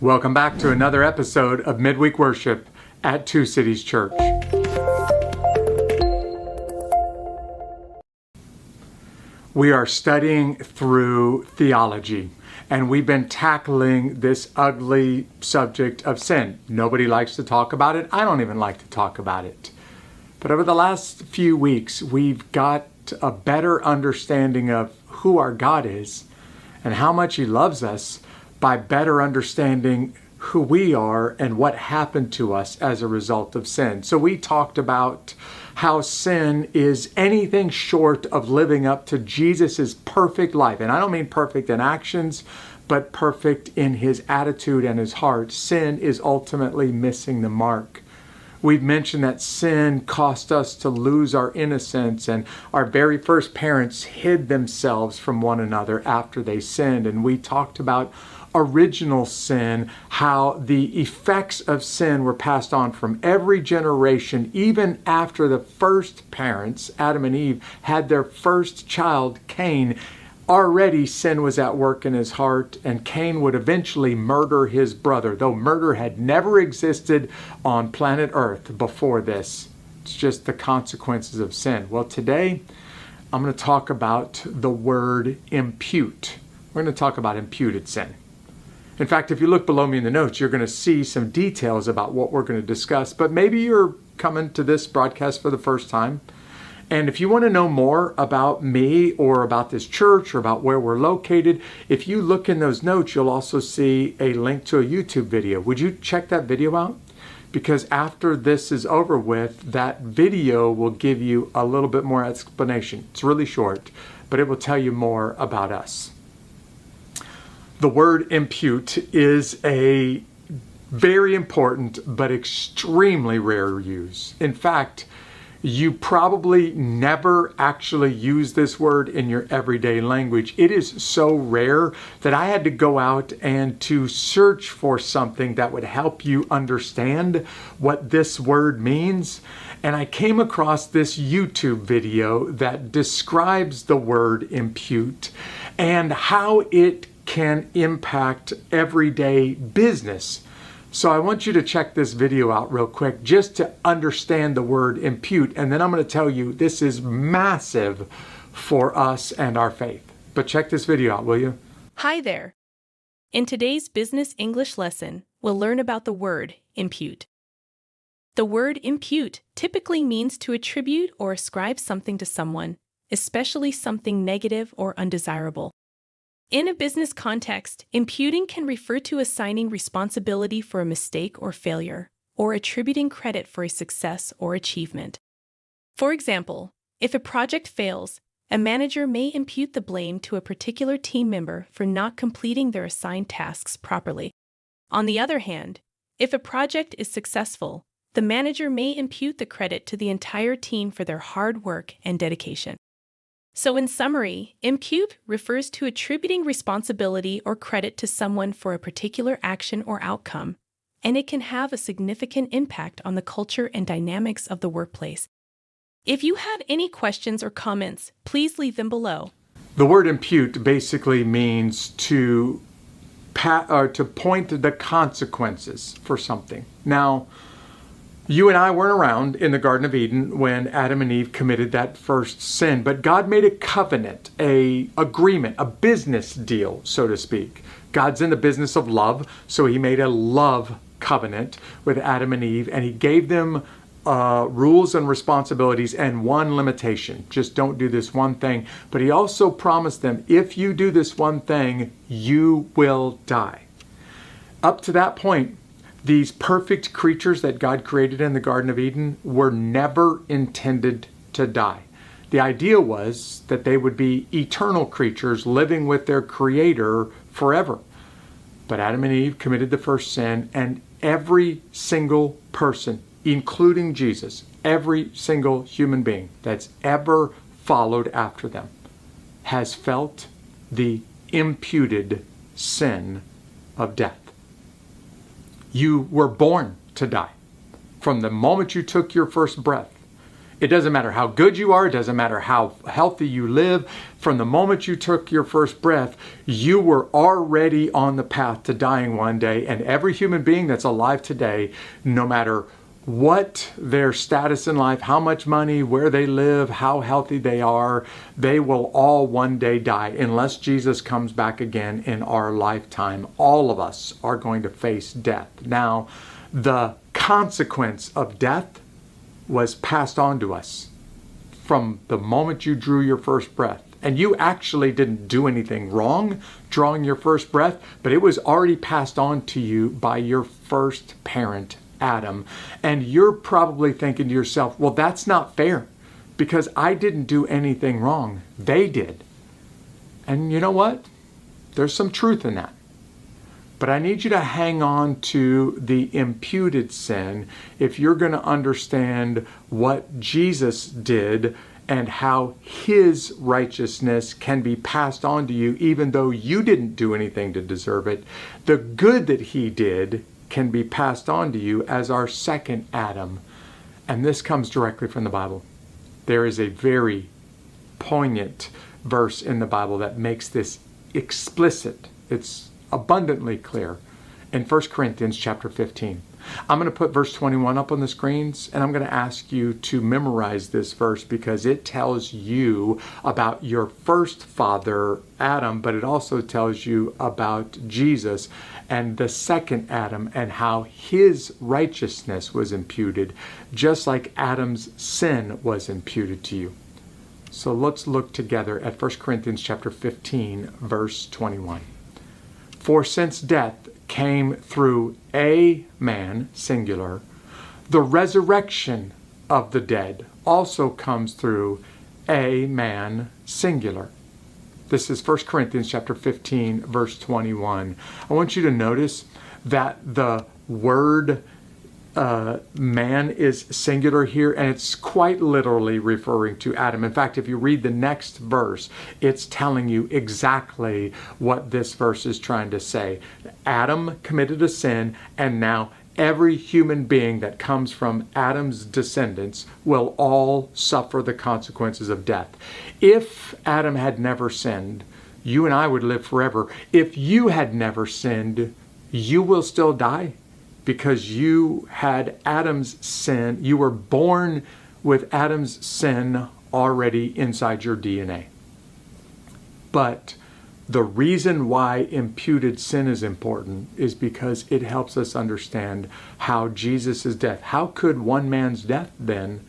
Welcome back to another episode of Midweek Worship at Two Cities Church. We are studying through theology, and we've been tackling this ugly subject of sin. Nobody likes to talk about it. I don't even like to talk about it. But over the last few weeks, we've got a better understanding of who our God is and how much He loves us by better understanding who we are and what happened to us as a result of sin. So we talked about how sin is anything short of living up to Jesus's perfect life. And I don't mean perfect in actions, but perfect in His attitude and His heart. Sin is ultimately missing the mark. We've mentioned that sin cost us to lose our innocence, and our very first parents hid themselves from one another after they sinned. And we talked about original sin, how the effects of sin were passed on from every generation, even after the first parents, Adam and Eve, had their first child, Cain. Already sin was at work in his heart, and Cain would eventually murder his brother, though murder had never existed on planet Earth before this. It's just the consequences of sin. Well, today I'm going to talk about the word impute. We're going to talk about imputed sin. In fact, if you look below me in the notes, you're going to see some details about what we're going to discuss. But maybe you're coming to this broadcast for the first time. And if you want to know more about me or about this church or about where we're located, if you look in those notes, you'll also see a link to a YouTube video. Would you check that video out? Because after this is over with, that video will give you a little bit more explanation. It's really short, but it will tell you more about us. The word impute is a very important but extremely rare use. In fact, you probably never actually use this word in your everyday language. It is so rare that I had to go out and to search for something that would help you understand what this word means. And I came across this YouTube video that describes the word impute and how it can impact everyday business. So I want you to check this video out real quick just to understand the word impute. And then I'm going to tell you this is massive for us and our faith. But check this video out, will you? Hi there. In today's business English lesson, we'll learn about the word impute. The word impute typically means to attribute or ascribe something to someone, especially something negative or undesirable. In a business context, imputing can refer to assigning responsibility for a mistake or failure, or attributing credit for a success or achievement. For example, if a project fails, a manager may impute the blame to a particular team member for not completing their assigned tasks properly. On the other hand, if a project is successful, the manager may impute the credit to the entire team for their hard work and dedication. So in summary, impute refers to attributing responsibility or credit to someone for a particular action or outcome, and it can have a significant impact on the culture and dynamics of the workplace. If you have any questions or comments, please leave them below. The word impute basically means to point to the consequences for something. Now, you and I weren't around in the Garden of Eden when Adam and Eve committed that first sin, but God made a covenant, an agreement, a business deal, so to speak. God's in the business of love, so He made a love covenant with Adam and Eve, and He gave them rules and responsibilities and one limitation. Just don't do this one thing. But He also promised them, if you do this one thing, you will die. Up to that point, these perfect creatures that God created in the Garden of Eden were never intended to die. The idea was that they would be eternal creatures living with their Creator forever. But Adam and Eve committed the first sin, and every single person, including Jesus, every single human being that's ever followed after them, has felt the imputed sin of death. You were born to die. From the moment you took your first breath, It doesn't matter how good you are. It doesn't matter how healthy you live. From the moment you took your first breath, you were already on the path to dying one day. And every human being that's alive today, no matter what their status in life, how much money, where they live, how healthy they are, they will all one day die unless Jesus comes back again in our lifetime. All of us are going to face death. Now, the consequence of death was passed on to us from the moment you drew your first breath. And you actually didn't do anything wrong drawing your first breath, but it was already passed on to you by your first parent, Adam. And you're probably thinking to yourself, well, that's not fair because I didn't do anything wrong. They did. And you know what? There's some truth in that. But I need you to hang on to the imputed sin if you're going to understand what Jesus did and how his righteousness can be passed on to you even though you didn't do anything to deserve it. The good that he did can be passed on to you as our second Adam. And this comes directly from the Bible. There is a very poignant verse in the Bible that makes this explicit. It's abundantly clear in 1 Corinthians chapter 15. I'm going to put verse 21 up on the screens, and I'm going to ask you to memorize this verse because it tells you about your first father, Adam, but it also tells you about Jesus and the second Adam and how his righteousness was imputed, just like Adam's sin was imputed to you. So let's look together at 1 Corinthians chapter 15, verse 21. For since death came through a man, singular, the resurrection of the dead also comes through a man, singular. This is 1 Corinthians chapter 15, verse 21. I want you to notice that the word man is singular here, and it's quite literally referring to Adam. In fact, if you read the next verse, it's telling you exactly what this verse is trying to say. Adam committed a sin, and now every human being that comes from Adam's descendants will all suffer the consequences of death. If Adam had never sinned, you and I would live forever. If you had never sinned, you will still die. Because you had Adam's sin, you were born with Adam's sin already inside your DNA. But the reason why imputed sin is important is because it helps us understand how Jesus' death, how could one man's death then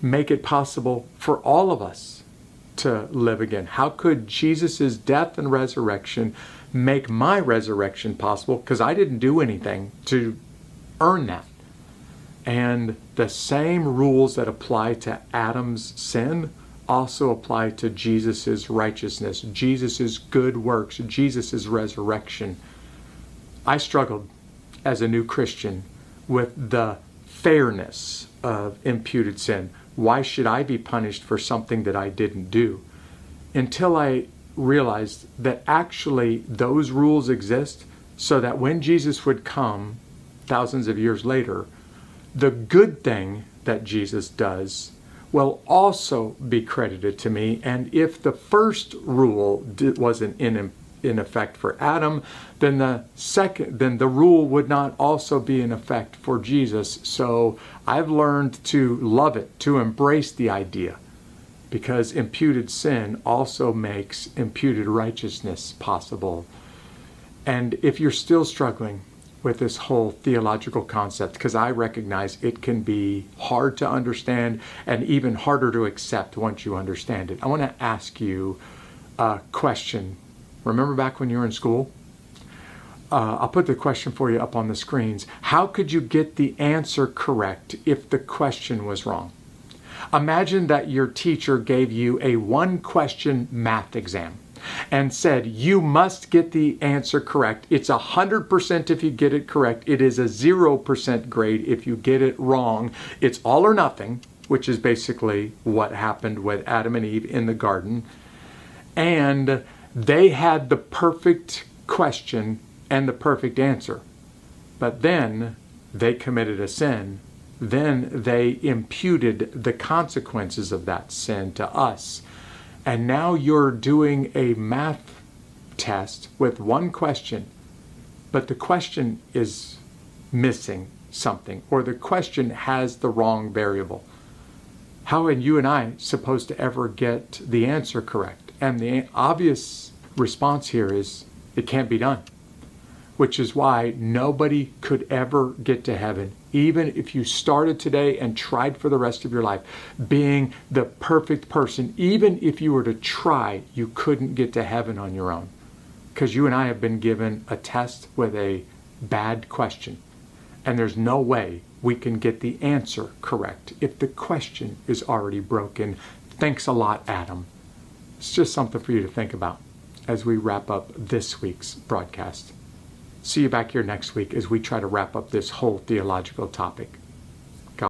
make it possible for all of us to live again? How could Jesus' death and resurrection make my resurrection possible? Because I didn't do anything to earn that. And the same rules that apply to Adam's sin also apply to Jesus' righteousness, Jesus' good works, Jesus' resurrection. I struggled as a new Christian with the fairness of imputed sin. Why should I be punished for something that I didn't do? Until I realized that actually those rules exist so that when Jesus would come thousands of years later, the good thing that Jesus does will also be credited to me. And if the first rule wasn't in effect for Adam, then the rule would not also be in effect for Jesus. So I've learned to love it, to embrace the idea, because imputed sin also makes imputed righteousness possible. And if you're still struggling with this whole theological concept, because I recognize it can be hard to understand and even harder to accept once you understand it, I want to ask you a question. Remember back when you were in school? I'll put the question for you up on the screens. How could you get the answer correct if the question was wrong? Imagine that your teacher gave you a one-question math exam and said, you must get the answer correct. It's 100% if you get it correct. It is a 0% grade if you get it wrong. It's all or nothing, which is basically what happened with Adam and Eve in the garden. And they had the perfect question and the perfect answer. But then they committed a sin Then they imputed the consequences of that sin to us. And now you're doing a math test with one question, but the question is missing something, or the question has the wrong variable. How are you and I supposed to ever get the answer correct? And the obvious response here is it can't be done, which is why nobody could ever get to heaven, even if you started today and tried for the rest of your life being the perfect person. Even if you were to try, you couldn't get to heaven on your own, because you and I have been given a test with a bad question, and there's no way we can get the answer correct if the question is already broken. Thanks a lot, Adam. It's just something for you to think about as we wrap up this week's broadcast. See you back here next week as we try to wrap up this whole theological topic.